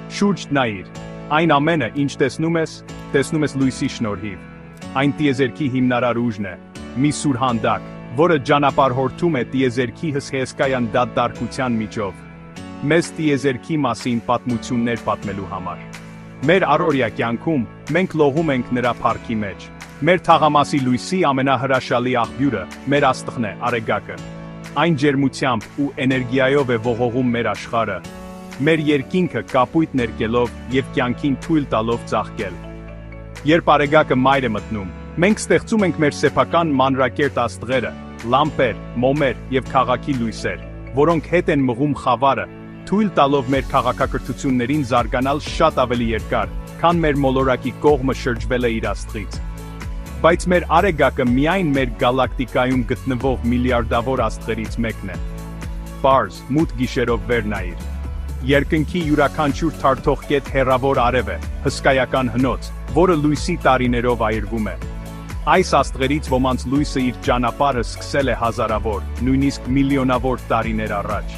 Շուրջդ նայիր, այն ամենը, ինչ տեսնում ես լույսի շնորհիվ։ Այն տիեզերքի հիմնարար ուժն է, մի սուր հանդակ, որը ճանապարհորդում է տիեզերքի հսկայական դատարկության միջով։ Մեզ տիեզերքի մասին պատմություններ պատմելու համար։ Մեր առօրյա կյանքում մենք լողում ենք նրա փառքի մեջ։ Մեր թաղամասի լույսի ամենահրաշալի աղբյուրը մեր աստղն է, Արեգակը։ Այն ջերմությամբ ու էներգիայով է ողողում մեր աշխարհը, մեր երկինքը կապույտ ներկելով և կյանքին թույլ տալով ծաղկել։ Երբ Արեգակը մայր է մտնում, մենք ստեղծում ենք մեր սեփական մանրակերտ աստղերը, լամպեր, մոմեր և քաղաքի լույսեր, որոնք հետ են մղում խավարը, թույլ տալով մեր քաղաքակրթություններին զարգանալ շատ ավելի երկար, քան մեր մոլորակի կողմը շրջվել է իր աստղից։ Բայց մեր Արեգակը միայն մեր գալակտիկայում գտնվող միլիարդավոր աստղերից մեկն է։ Պարզ, մութ գիշերով վեր նայիր։ Երկնքի յուրաքանչյուր թարթող կետ հեռավոր արև է, հսկայական հնոց, որը լույսի տարիներով այրվում է։ Այս աստղերից ոմանց լույսը իր ճանապարհը սկսել է հազարավոր, նույնիսկ միլիոնավոր տարիներ առաջ։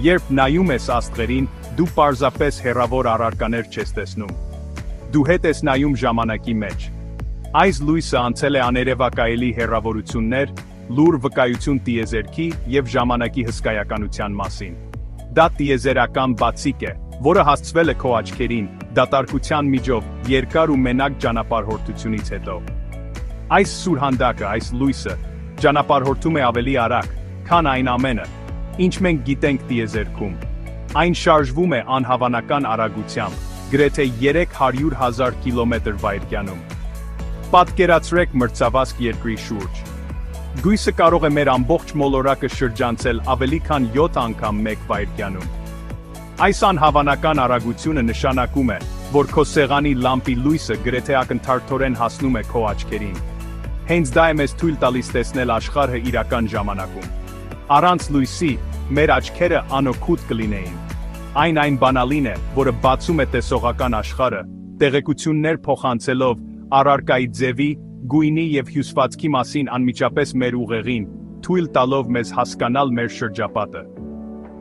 Երբ նայում ես աստղերին, դու պարզապես հեռավոր առարկաներ չես տեսնում։ Դու հետ ես նայում ժամանակի մեջ։ Այս լույսը անցել է աներևակայելի հեռավորություններ, լուր վկայություն տիեզերքի և ժամանակի հսկայականության մասին։ Դա տիեզերական բացիկ է, որը հասցվել է քո աչքերին, դատարկության միջով, երկար ու մենակ ճանապարհորդությունից հետո։ Այս սուր հանդակը, այս լույսը, ճանապարհորդում է ավելի արագ, քան այն ամենը, ինչ մենք գիտենք տիեզերքում։ Այն շարժվում է անհավանական արագությամբ, գրեթե 300,000 կմ/վ։ Պատկերացրեք մրցավազք երկրի շուրջ։ Գույսը կարող է մեր ամբողջ մոլորակը շրջանցել ավելի քան 7 անգամ մեկ վայրկյանում։ Այս անհավանական արագությունը նշանակում է, որ քո սեղանի լամպի լույսը գրեթե ակնթարթորեն հասնում է քո աչքերին։ Հենց դա է մեզ թույլ տալիս տեսնել աշխարհը իրական ժամանակում։ Առանց լույսի, մեր աչքերը անօգուտ կլինեին։ Այն բանալին է, որը բացում է տեսողական աշխարհը, տեղեկություններ փոխանցելով առարկայի ձևի, գույնի և հյուսվածքի մասին անմիջապես մեր ուղեղին, թույլ տալով մեզ հասկանալ մեր շրջապատը։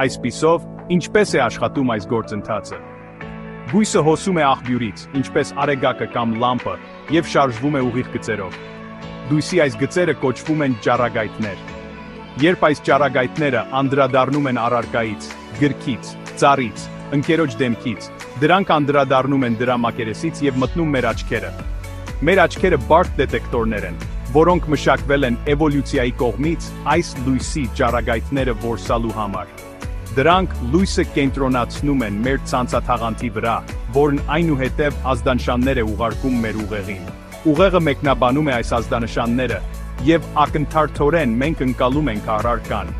Այսպիսով, ինչպես է աշխատում այս գործընթացը։ Գույսը հոսում է աղբյուրից, ինչպես Արեգակը կամ լամպը, և շարժվում է ուղիղ գծերով։ Լույսի այս գծերը կոչվում են ճառագայթներ։ Երբ այս ճառագայթները անդրադառնում են առարկայից, գրքից, ծառից, ընկերոջ դեմքից, դրանք անդրադառնում են դրա մակերեսից և մտնում մեր աչքերը։ Մեր աչքերը բարդ դետեկտորներ են, որոնք մշակվել են էվոլյուցիայի կողմից այս լույսի ճառագայթները որսալու համար։ Դրանք լույսը կենտրոնացնում են մեր ցանցաթաղանթի վրա, որն այնուհետև ազդանշաններ է ուղարկում մեր ուղեղին։ Ուղեղը մեկնաբանում է այս ազդանշանները, և ակնթարթորեն մենք ընկալում ենք առարկան։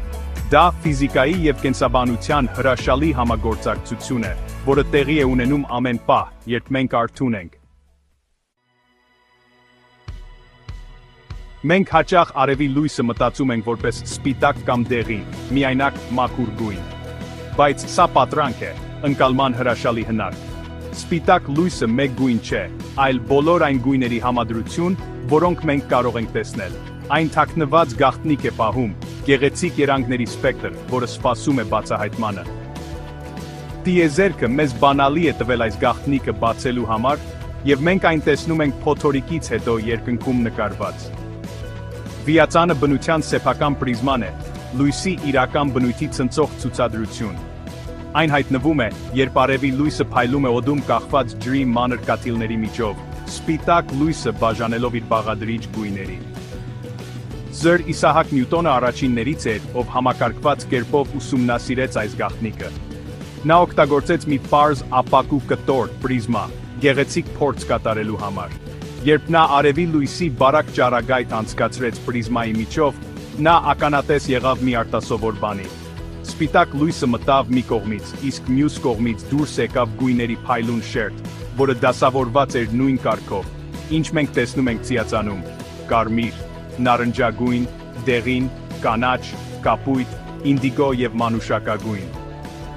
Դա ֆիզիկայի և կենսաբանության հրաշալի համագործակցություն է, որը տեղի է ունենում ամեն պահ, երբ մենք արթուն ենք։ Մենք հաճախ արևի լույսը մտածում ենք որպես սպիտակ կամ դեղին, միայնակ մաքուր գույն։ Բայց սա պատրանք է, ընկալման հրաշալի հնարք։ Սպիտակ լույսը մեկ գույն չէ, այլ բոլոր այն գույների համադրություն, որոնք մենք կարող ենք տեսնել։ Այն թաքնված գաղտնիք է պահում, գեղեցիկ երանգների սպեկտր, որը սպասում է բացահայտմանը։ Տիեզերքը մեզ բանալի է տվել այս գաղտնիքը բացելու համար, և մենք այն տեսնում ենք փոթորիկից հետո երկնքում նկարված։ Վիածանը բնության սեփական պրիզման է, լույսի իրական բնույթի ցնցող ցուցադրություն։ Այն հայտնվում է, երբ արևի լույսը փայլում է օդում կախված ջրի մանր կաթիլների միջով, սպիտակ լույսը բաժանելով իր բաղադրիչ գույներին։ Սր Իսահակ Նյուտոնը առաջիններից էր, ով համակարգված կերպով ուսումնասիրեց այս գաղտնիքը։ Նա օգտագործեց մի պարզ ապակու կտոր պրիզմա, գեղեցիկ փորձ կատարելու համար։ Երբ նա արևի լույսի բարակ ճառագայթ անցկացրեց պրիզմայի միջով, նա ականատես եղավ մի արտասովոր բանի։ Սպիտակ լույսը մտավ մի կողմից, իսկ մյուս կողմից դուրս եկավ գույների փայլուն շերտ, որը դասավորված էր նույն կարգով, ինչ մենք տեսնում ենք ծիածանում՝ կարմիր, նարնջագույն, դեղին, կանաչ, կապույտ, ինդիգո և մանուշակագույն։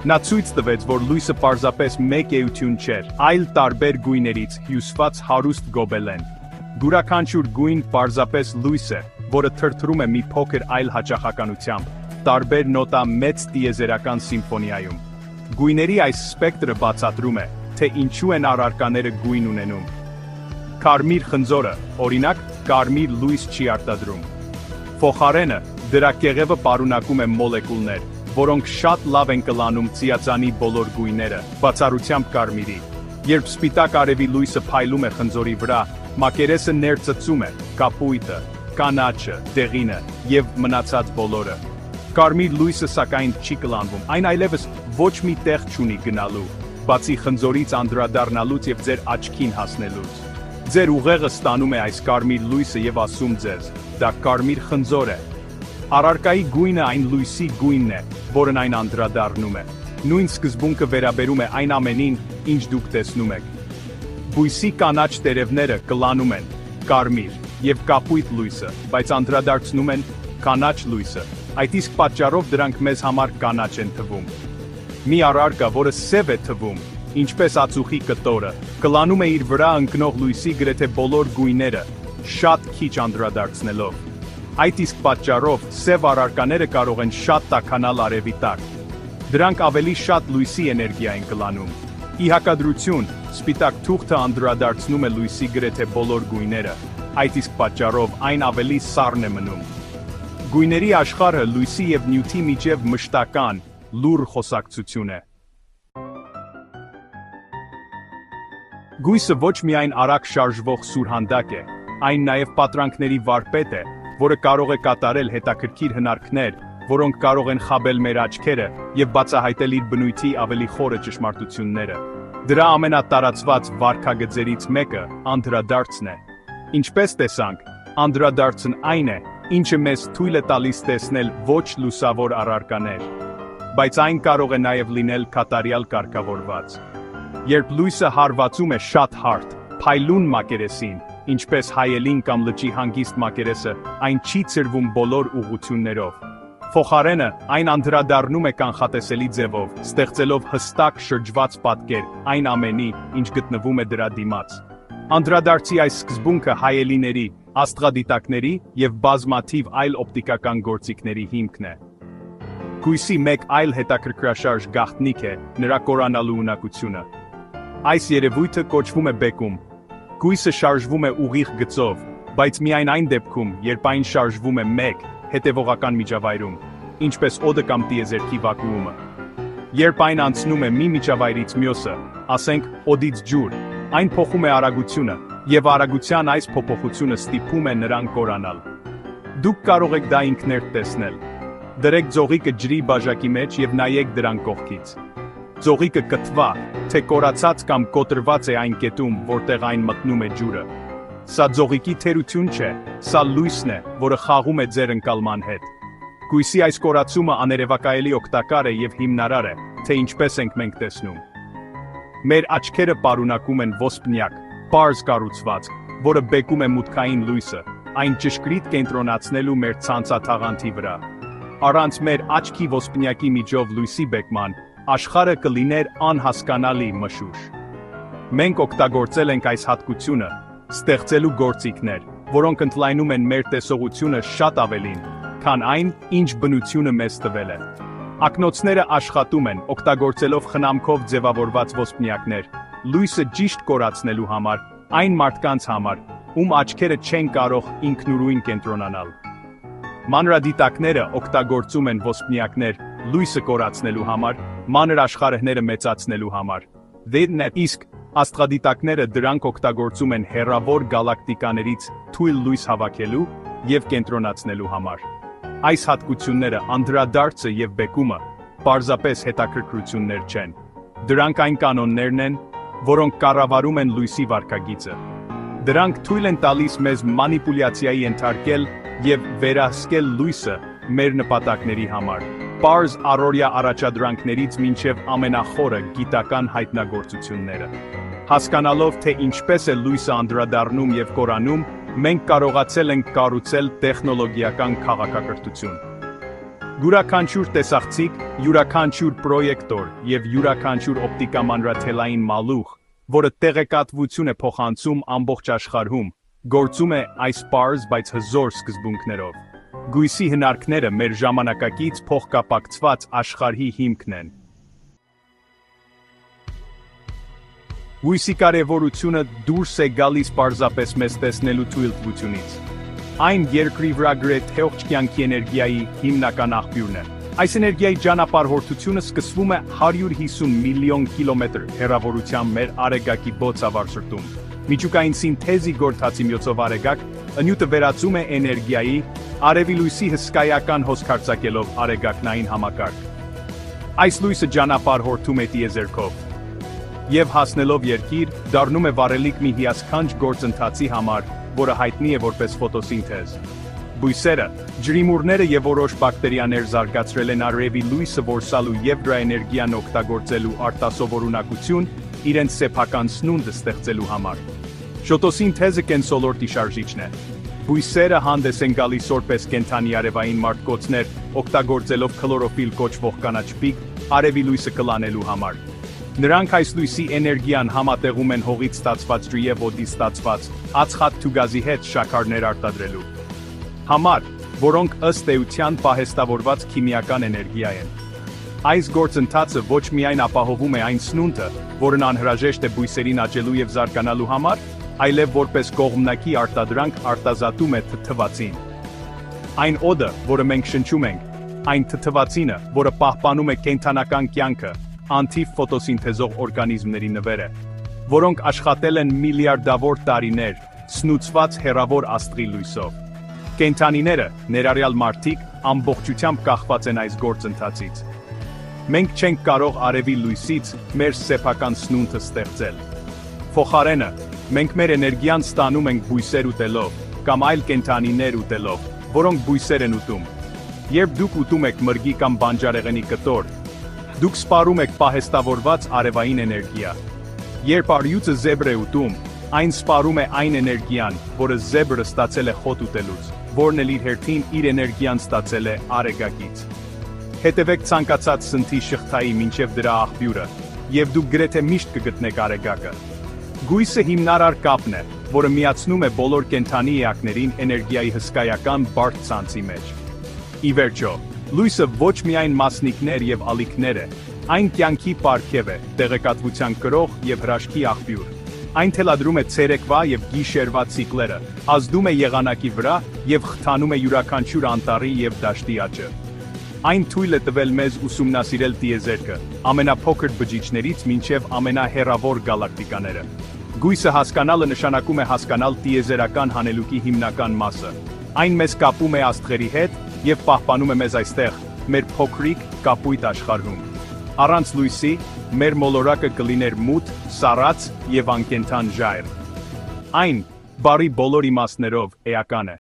Նա ցույց տվեց, որ լույսը պարզապես մեկ էություն չէր, այլ տարբեր գույներից հյուսված հարուստ գոբելեն։ Յուրաքանչյուր գույն պարզապես լույս է, որը թրթռում է մի փոքր այլ հաճախականությամբ, տարբեր նոտա մեծ տիեզերական սիմֆոնիայում։ Գույների այս սպեկտրը բացատրում է, թե ինչու են առարկաները գույն ունենում։ Կարմիր խնձորը, օրինակ, կարմիր լույս չի արտադրում։ Փոխարենը, դրա կեղևը պարունակում է մոլեկուլներ, որոնք շատ լավ են կլանում ծիածանի բոլոր գույները, բացառությամբ կարմիրի։ Երբ սպիտակ արևի լույսը փայլում է խնձորի վրա, մակերեսը ներծծում է կապույտը, կանաչը, դեղինը և մնացած բոլորը։ Կարմիր լույսը սակայն չի կլանվում, այն այլևս ոչ մի տեղ չունի գնալու, բացի խնձորից անդրադառնալուց և ձեր աչքին հասնելուց։ Ձեր ուղեղը ստանում է այս կարմիր լույսը և ասում ձեզ, դա կարմիր խնձոր է։ Առարկայի գույնը այն լույսի գույնն է, որն այն անդրադառնում է։ Նույն սկզբունքը վերաբերում է այն ամենին, ինչ դուք տեսնում եք։ Բույսի կանաչ տերևները կլանում են կարմիր և կապույտ լույսը, բայց անդրադարձնում են կանաչ լույսը։ Այդ իսկ պատճառով դրանք մեզ համար կանաչ են թվում։ Մի առարկա, որը սև է թվում, ինչպես ածուխի կտորը, կլանում է իր վրա ընկնող լույսի գրեթե բոլոր գույները, շատ քիչ անդրադարձնելով։ Այդ իսկ պատճառով սև առարկաները կարող են շատ տաքանալ արևի տակ։ Դրանք ավելի շատ լույսի էներգիա են կլանում։ Ի հակադրություն, սպիտակ թուղթը անդրադարձնում է լույսի գրեթե բոլոր գույները, այդ իսկ պատճառով այն ավելի սառն է մնում։ Գույների աշխարհը լույսի և նյութի միջև մշտական, լուռ խոսակցություն է։ Գույսը ոչ միայն արագ շարժվող սուրհանդակ է, այն նաև պատրանքների վարպետ է, որը կարող է կատարել հետաքրքիր հնարքներ, որոնք կարող են խաբել մեր աչքերը և բացահայտել իր բնույթի ավելի խորը ճշմարտությունները։ Դրա ամենատարածված վարքագծերից մեկը անդրադարձն է։ Ինչպես տեսանք, անդրադարձն այն է, ինչը մեզ թույլ է տալիս տեսնել ոչ լուսավոր առարկաներ, բայց այն կարող է նաև լինել կատարյալ կարգավորված։ Երբ լույսը հարվածում է շատ հարթ, փայլուն մակերեսին, ինչպես հայելին կամ լճի հանգիստ մակերեսը, այն չի ցրվում բոլոր ուղղություններով։ Փոխարենը, այն անդրադառնում է կանխատեսելի ձևով, ստեղծելով հստակ շրջված պատկեր այն ամենի, ինչ գտնվում է դրա դիմաց։ Անդրադարձի այս սկզբունքը հայելիների, աստղադիտակների և բազմաթիվ այլ օպտիկական գործիքների հիմքն է։ Գույսի մեկ այլ հետաքրքրաշարժ գաղտնիք է նրա կորանալու ունակությունը։ Այս երևույթը կոչվում է բեկում։ Գույսը շարժվում է ուղիղ գծով, բայց միայն այն դեպքում, երբ այն շարժվում է մեկ, հետևողական միջավայրում, ինչպես օդը կամ տիեզերքի վակուումը։ Երբ այն անցնում է մի միջավայրից մյուսը, ասենք օդից ջուր, այն փոխում է արագությունը, և արագության այս փոփոխությունը ստիպում է նրան կորանալ։ Դուք կարող եք դա ինքներդ տեսնել։ Դրեք ձողիկը ջրի բաժակի մեջ և նայեք դրան կողքից։ Ձողիկը կթվա, թե կորացած կամ կոտրված է այն կետում, որտեղ այն մտնում է ջուրը։ Սա ձողիկի թերություն չէ, սա լույսն է, որը խաղում է ձեր ընկալման հետ։ Գույսի այս կորացումը աներևակայելի օգտակար է և հիմնարար է, թե ինչպես ենք մենք տեսնում։ Մեր աչքերը պարունակում են ոսպնյակ, պարզ կառուցվածք, որը բեկում է մուտքային լույսը, այն ճշգրիտ կենտրոնացնելու մեր ցանցաթաղանթի վրա։ Առանց մեր աչքի ոսպնյակի միջով լույսի բեկման, աշխարհը կլիներ անհասկանալի մշուշ։ Մենք օգտագործել ենք այս հատկությունը, ստեղծելու գործիքներ, որոնք ընդլայնում են մեր տեսողությունը շատ ավելին, քան այն, ինչ բնությունը մեզ տվել է։ Ակնոցները աշխատում են, օգտագործելով խնամքով ձևավորված ոսպնյակներ, լույսը ճիշտ կորացնելու համար, այն մարդկանց համար, ում աչքերը չեն կարող ինքնուրույն կենտրոնանալ։ Մանրադիտակները օգտագործում են ոսպնյակներ, լույսը կորացնելու համար, մանր աշխարհները մեծացնելու համար։ Իսկ աստղադիտակները դրանք օգտագործում են հեռավոր գալակտիկաներից թույլ լույս հավաքելու և կենտրոնացնելու համար։ Այս հատկությունները, անդրադարձը և բեկումը, պարզապես հետաքրքրություններ չեն։ Դրանք այն կանոններն են, որոնք կառավարում են լույսի վարքագիծը։ Դրանք թույլ են տալիս մեզ մանիպուլյացիայի ենթարկել և վերահսկել լույսը մեր նպատակների համար, պարզ առօրյա առաջադրանքներից մինչև ամենախորը գիտական հայտնագործությունները։ Հասկանալով, թե ինչպես է լույսը անդրադառնում և կորանում, մենք կարողացել ենք կառուցել տեխնոլոգիական քաղաքակրթություն։ Յուրաքանչյուր տեսախցիկ, յուրաքանչյուր պրոյեկտոր և յուրաքանչյուր օպտիկամանրաթելային մալուխ, որը տեղեկատվություն է փոխանցում ամբողջ աշխարհում, գործում է այս պարզ, բայց հզոր սկզբունքներով։ Գույսի հնարքները մեր ժամանակակից փոխկապակցված աշխարհի հիմքն են։ Լույսի կարևորությունը դուրս է գալիս պարզապես մեզ տեսնելու թույլտվությունից։ Այն երկրի վրա գրեթե ողջ կյանքի էներգիայի հիմնական աղբյուրն է։ Այս էներգիայի ճանապարհորդությունը սկսվում է 150 միլիոն կիլոմետր հեռավորությամբ մեր Արեգակի բոցավառ Միջուկային սինթեզի գործածի միջոցով Արեգակ, նյութը վերածում է էներգիայի, արևի լույսի հսկայական հոսքարձակելով Արեգակնային համակարգ։ Այս լույսը ճանապարհորդում է տիեզերքով եւ հասնելով երկիր, դառնում է վառելիք մի հիասքանչ գործընթացի համար, որը հայտնի է որպես ֆոտոսինթեզ։ Բույսերը, ջրիմուռները եւ որոշ բակտերիաներ զարգացրել են արևի լույսը որսալու եւ դրա էներգիան օգտագործելու արտասովորունակություն իրենց սեփական սնունդը ստեղծելու համար։ Ֆոտոսինթեզը կենսոլորտի շարժիչն է։ Բույսերը հանդես են գալիս որպես կենդանի արևային մարտկոցներ, օգտագործելով քլորոֆիլ կոչվող կանաչ պիկ արևի լույսը կլանելու համար։ Նրանք այս լույսի էներգիան համատեղում են հողից ստացված ջրի եւ օդից ստացված ածխաթթու գազի հետ շաքարներ արտադրելու համար, որոնք ըստ էության պահեստավորված քիմիական էներգիա են։ Այս գործընթացը ոչ միայն ապահովում է այն սնունդը, որն անհրաժեշտ է բույսերին աճելու եւ զարգանալու համար, այլև որպես կողմնակի արտադրանք արտազատում է թթվածին։ Այն օդը, որը մենք շնչում ենք, այն թթվածինը, որը պահպանում է կենդանական կյանքը, անթիվ ֆոտոսինթեզող օրգանիզմների նվեր է, որոնք աշխատել են միլիարդավոր տարիներ, սնուցված հեռավոր աստղի լույսով։ Կենդանիները, ներառյալ մարդիկ, ամբողջությամբ կախված են այս գործընթացից։ Մենք չենք կարող արևի լույսից մեր սեփական սնունդը ստեղծել։ Փոխարենը, մենք մեր էներգիան ստանում ենք բույսեր ուտելով, կամ այլ կենդանիներ ուտելով, որոնք բույսեր են ուտում։ Երբ դուք ուտում եք մրգի կամ բանջարեղենի կտոր, դուք սպառում եք պահեստավորված արևային էներգիա։ Երբ առյուծը զեբր է ուտում, այն սպառում է այն էներգիան, որը զեբրը ստացել է խոտ ուտելուց, որն էլ իր հերթին իր էներգիան ստացել է Արեգակից։ Հետևեք ցանկացած սննդի շղթայի մինչև դրա աղբյուրը, եւ դուք գրեթե միշտ կգտնեք Արեգակը։ Գույսը հիմնարար կապն է, որը միացնում է բոլոր կենդանի էակներին էներգիայի հսկայական բարդ ցանցի մեջ։ Ի վերջո, լույսը ոչ միայն մասնիկներ եւ ալիքներ է, այն կյանքի պարգև է, տեղեկատվության կրող եւ հրաշքի աղբյուր։ Այն թելադրում է ցերեկվա եւ գիշերվա ցիկլերը, ազդում է եղանակի վրա եւ խթանում է յուրաքանչյուր անտառի եւ դաշտի աճը։ Այն թույլ է տվել մեզ ուսումնասիրել տիեզերքը, ամենափոքր բջիջներից մինչև ամենահեռավոր գալակտիկաները։ Գույսը հասկանալը նշանակում է հասկանալ տիեզերական հանելուկի հիմնական մասը։ Այն մեզ կապում է աստղերի հետ եւ պահպանում է մեզ այստեղ, մեր փոքրիկ կապույտ աշխարհում։ Առանց լույսի, մեր մոլորակը կլիներ մութ, սառած եւ անկենդան ժայռ։ Այն, բարի բոլոր իմաստներով, էական է։